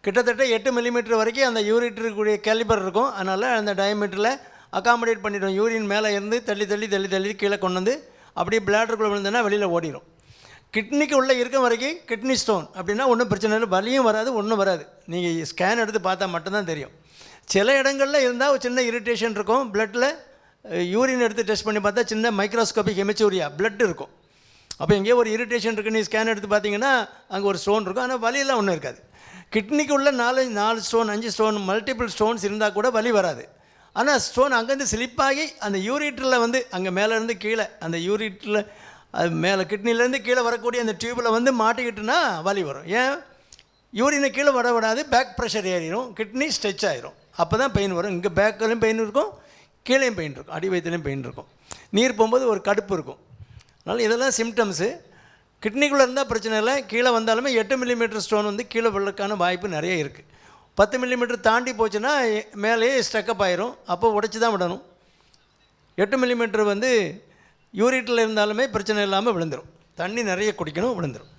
கிட்டத்தட்ட 8 மில்லிமீட்டர் வரைக்கும் அந்த யூரிட்டருக்குரிய கேலிபர் இருக்கும். அதனால் அந்த டயமீட்டரில் அகாமடேட் பண்ணிவிடும். யூரின் மேலே இருந்து தள்ளி தள்ளி தள்ளி தள்ளி கீழே கொண்டு வந்து அப்படியே பிளாடருக்குள்ளே விழுந்ததுன்னா வெளியில் ஓடிடும். கிட்னிக்கு உள்ளே இருக்கும் வரைக்கும் கிட்னி ஸ்டோன் அப்படின்னா ஒன்றும் பிரச்சனை இல்லை, வலியும் வராது, ஒன்றும் வராது. நீங்கள் ஸ்கேன் எடுத்து பார்த்தா மட்டும்தான் தெரியும். சில இடங்களில் இருந்தால் ஒரு சின்ன இரிட்டேஷன் இருக்கும். பிளட்டில் யூரின் எடுத்து டெஸ்ட் பண்ணி பார்த்தா சின்ன மைக்ரோஸ்கோபிக் ஹெமிச்சூரியா பிளட் இருக்கும். அப்போ எங்கேயோ ஒரு இரிட்டேஷன் இருக்குது, நீ ஸ்கேன் எடுத்து பார்த்தீங்கன்னா அங்கே ஒரு ஸ்டோன் இருக்கும். ஆனால் வலியெல்லாம் ஒன்றும் இருக்காது. கிட்னிக்கு உள்ள 4 ஸ்டோன் 5 ஸ்டோன் மல்டிபிள் ஸ்டோன்ஸ் இருந்தால் கூட வலி வராது. ஆனால் ஸ்டோன் அங்கேருந்து ஸ்லிப்பாகி அந்த யூரிட்டரில் வந்து அங்கே மேலேருந்து கீழே அந்த யூரிட்டரில் அது மேலே கிட்னிலேருந்து கீழே வரக்கூடிய அந்த டியூப்பில் வந்து மாட்டிக்கிட்டுனா வலி வரும். ஏன்? யூரினை கீழே வர விடாது, பேக் ப்ரெஷர் ஏறிடும், கிட்னி ஸ்ட்ரெச் ஆகிரும். அப்போ தான் பெயின் வரும். இங்கே பேக்கிலையும் பெயின் இருக்கும், கீழேயும் பெயின் இருக்கும், அடி வயிற்றுலையும் பெயின் இருக்கும், நீர் போகும்போது ஒரு கடுப்பு இருக்கும். அதனால் இதெல்லாம் சிம்டம்ஸு. கிட்னிக்குள்ளே இருந்தால் பிரச்சனை இல்லை. கீழே வந்தாலுமே 8 மில்லிமீட்டர் ஸ்டோன் வந்து கீழே விழுக்கான வாய்ப்பு நிறைய இருக்குது. 10 மில்லிமீட்டர் தாண்டி போச்சுன்னா மேலேயே ஸ்டக்கப் ஆயிரும். அப்போ உடைச்சி தான் விடணும். 8 மில்லிமீட்டர் வந்து யூரிட்டில் இருந்தாலுமே பிரச்சனை இல்லாமல் விழுந்துடும். தண்ணி நிறைய குடிக்கணும், விழுந்துடும்.